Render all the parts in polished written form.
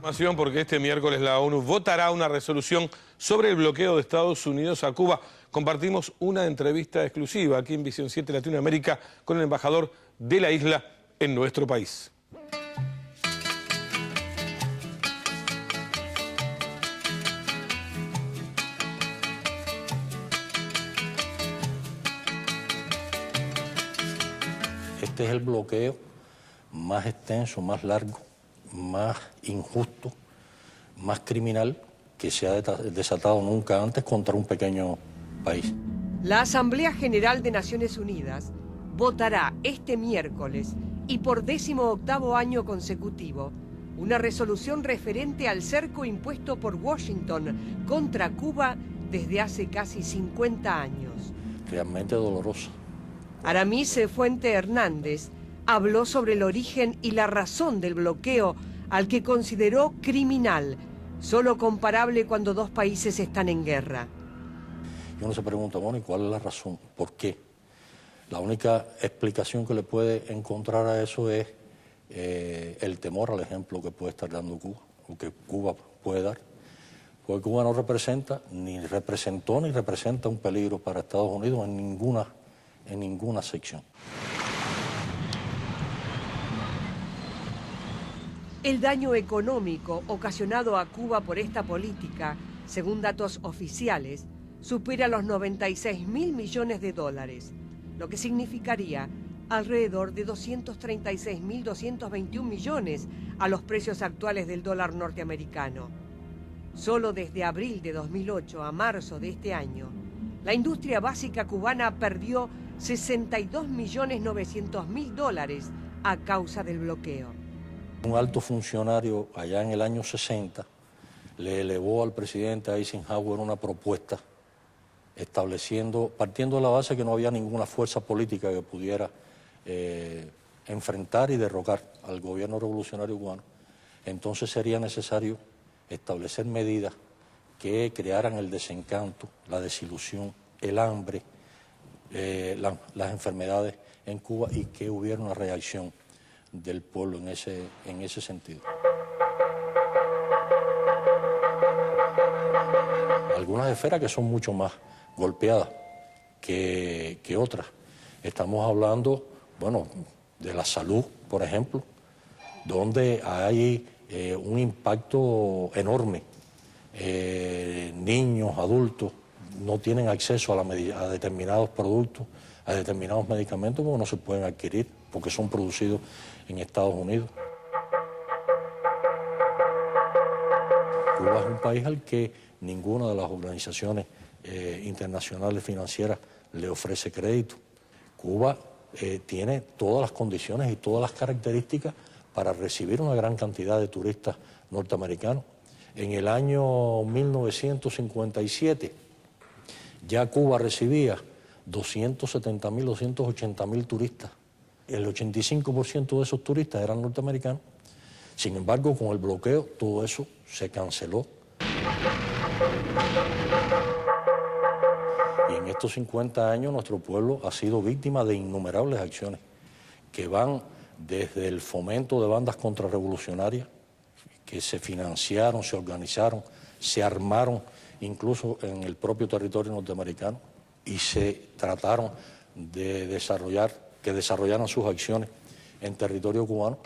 Información porque este miércoles la ONU votará una resolución sobre el bloqueo de Estados Unidos a Cuba. Compartimos una entrevista exclusiva aquí en Visión 7 Latinoamérica con el embajador de la isla en nuestro país. Este es el bloqueo más extenso, más largo, más injusto, más criminal que se ha desatado nunca antes contra un pequeño país. La Asamblea General de Naciones Unidas votará este miércoles y por 18º año consecutivo una resolución referente al cerco impuesto por Washington contra Cuba desde hace casi 50 años. Realmente dolorosa. Aramis Fuente Hernández habló sobre el origen y la razón del bloqueo, al que consideró criminal, solo comparable cuando dos países están en guerra. Y uno se pregunta, bueno, ¿y cuál es la razón? ¿Por qué? La única explicación que le puede encontrar a eso es el temor al ejemplo que puede estar dando Cuba, o que Cuba puede dar. Porque Cuba no representa, ni representó, ni representa un peligro para Estados Unidos en ninguna sección. El daño económico ocasionado a Cuba por esta política, según datos oficiales, supera los 96.000 millones de dólares, lo que significaría alrededor de 236.221 millones a los precios actuales del dólar norteamericano. Solo desde abril de 2008 a marzo de este año, la industria básica cubana perdió 62.900.000 dólares a causa del bloqueo. Un alto funcionario allá en el año 60 le elevó al presidente Eisenhower una propuesta partiendo de la base que no había ninguna fuerza política que pudiera enfrentar y derrocar al gobierno revolucionario cubano. Entonces sería necesario establecer medidas que crearan el desencanto, la desilusión, el hambre, las enfermedades en Cuba y que hubiera una reacción del pueblo en ese sentido. Algunas esferas que son mucho más golpeadas que otras. Estamos hablando, bueno, de la salud, por ejemplo, donde hay un impacto enorme. Niños, adultos, no tienen acceso a determinados productos, a determinados medicamentos porque no se pueden adquirir, porque son producidos en Estados Unidos. Cuba es un país al que ninguna de las organizaciones internacionales financieras le ofrece crédito. Cuba tiene todas las condiciones y todas las características para recibir una gran cantidad de turistas norteamericanos. En el año 1957 ya Cuba recibía 270.000, 280.000 turistas. El 85% de esos turistas eran norteamericanos. Sin embargo, con el bloqueo, todo eso se canceló. Y en estos 50 años nuestro pueblo ha sido víctima de innumerables acciones que van desde el fomento de bandas contrarrevolucionarias que se financiaron, se organizaron, se armaron incluso en el propio territorio norteamericano y se trataron de desarrollaran sus acciones en territorio cubano.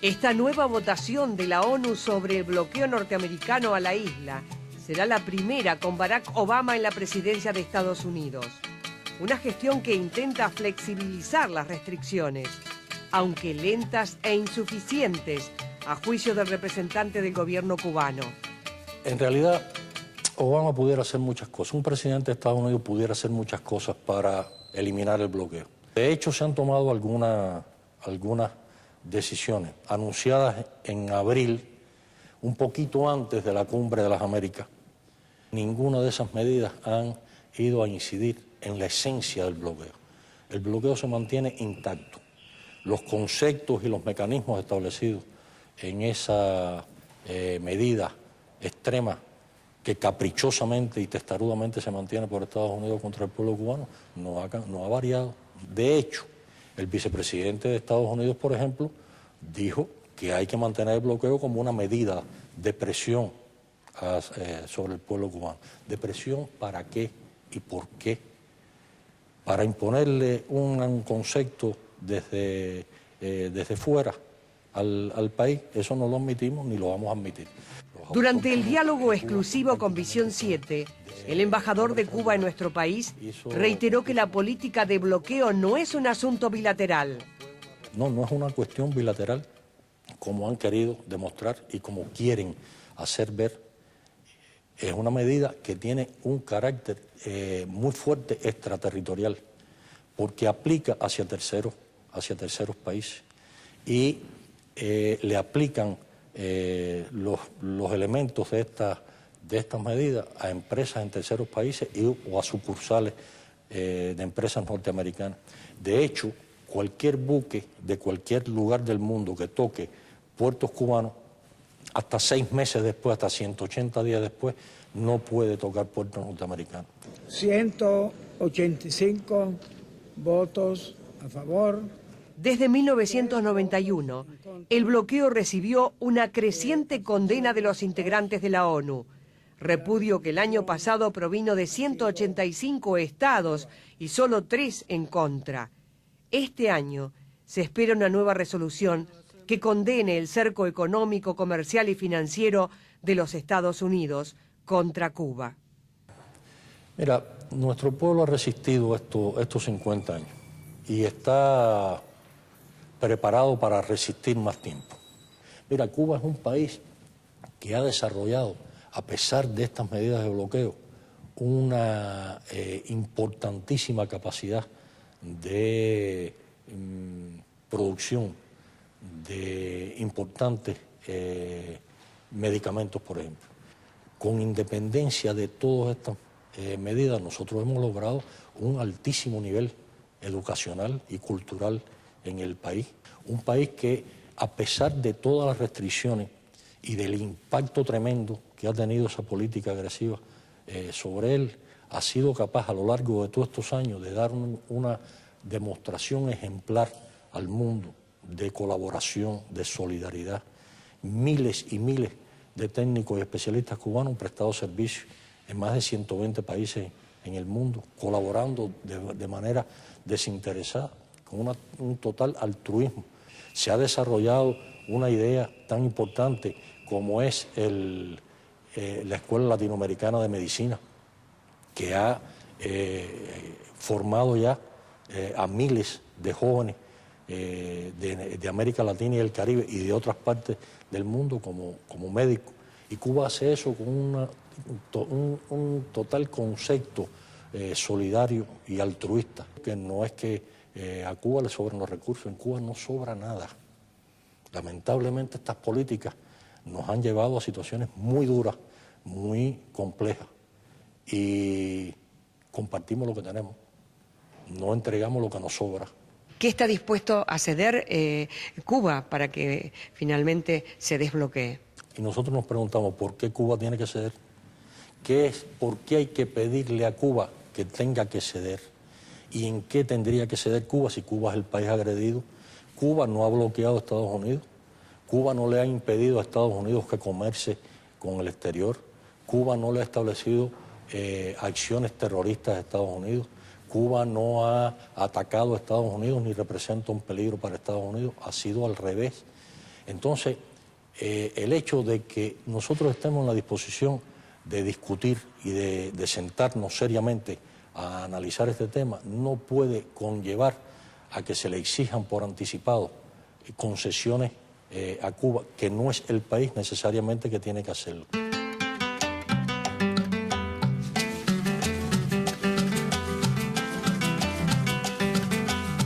Esta nueva votación de la ONU sobre el bloqueo norteamericano a la isla será la primera con Barack Obama en la presidencia de Estados Unidos. Una gestión que intenta flexibilizar las restricciones, aunque lentas e insuficientes, a juicio del representante del gobierno cubano. En realidad, Obama pudiera hacer muchas cosas. Un presidente de Estados Unidos pudiera hacer muchas cosas para eliminar el bloqueo. De hecho, se han tomado algunas decisiones anunciadas en abril, un poquito antes de la Cumbre de las Américas. Ninguna de esas medidas han ido a incidir en la esencia del bloqueo. El bloqueo se mantiene intacto. Los conceptos y los mecanismos establecidos en esa medida extrema que caprichosamente y testarudamente se mantiene por Estados Unidos contra el pueblo cubano, no ha variado. De hecho, el vicepresidente de Estados Unidos, por ejemplo, dijo que hay que mantener el bloqueo como una medida de presión sobre el pueblo cubano. ¿De presión para qué y por qué? Para imponerle un concepto desde fuera al país. Eso no lo admitimos ni lo vamos a admitir. Durante el diálogo exclusivo con Visión 7, el embajador de Cuba en nuestro país reiteró que la política de bloqueo no es un asunto bilateral. No, no es una cuestión bilateral, como han querido demostrar y como quieren hacer ver. Es una medida que tiene un carácter muy fuerte extraterritorial, porque aplica hacia terceros países y le aplican los elementos de estas medidas a empresas en terceros países o a sucursales de empresas norteamericanas. De hecho, cualquier buque de cualquier lugar del mundo que toque puertos cubanos, hasta 6 meses después, hasta 180 días después, no puede tocar puertos norteamericanos. 185 votos a favor. Desde 1991, el bloqueo recibió una creciente condena de los integrantes de la ONU. Repudio que el año pasado provino de 185 estados y solo 3 en contra. Este año se espera una nueva resolución que condene el cerco económico, comercial y financiero de los Estados Unidos contra Cuba. Mira, nuestro pueblo ha resistido estos 50 años y está preparado para resistir más tiempo. Mira, Cuba es un país que ha desarrollado, a pesar de estas medidas de bloqueo, una importantísima capacidad de producción de importantes medicamentos, por ejemplo. Con independencia de todas estas medidas, nosotros hemos logrado un altísimo nivel educacional y cultural en el país. Un país que, a pesar de todas las restricciones y del impacto tremendo que ha tenido esa política agresiva sobre él, ha sido capaz a lo largo de todos estos años de dar una demostración ejemplar al mundo de colaboración, de solidaridad. Miles y miles de técnicos y especialistas cubanos han prestado servicio en más de 120 países en el mundo, colaborando de manera desinteresada, con un total altruismo. Se ha desarrollado una idea tan importante como es la Escuela Latinoamericana de Medicina, que ha formado ya a miles de jóvenes de América Latina y el Caribe y de otras partes del mundo como médicos. Y Cuba hace eso con un total concepto solidario y altruista, que no es que a Cuba le sobran los recursos, en Cuba no sobra nada. Lamentablemente estas políticas nos han llevado a situaciones muy duras, muy complejas, y compartimos lo que tenemos, no entregamos lo que nos sobra. ¿Qué está dispuesto a ceder Cuba para que finalmente se desbloquee? Y nosotros nos preguntamos por qué Cuba tiene que ceder, por qué hay que pedirle a Cuba que tenga que ceder y en qué tendría que ceder Cuba si Cuba es el país agredido. Cuba no ha bloqueado a Estados Unidos, Cuba no le ha impedido a Estados Unidos que comercie con el exterior, Cuba no le ha establecido acciones terroristas a Estados Unidos, Cuba no ha atacado a Estados Unidos ni representa un peligro para Estados Unidos, ha sido al revés. Entonces, el hecho de que nosotros estemos en la disposición de discutir y de sentarnos seriamente a analizar este tema no puede conllevar a que se le exijan por anticipado concesiones a Cuba, que no es el país necesariamente que tiene que hacerlo.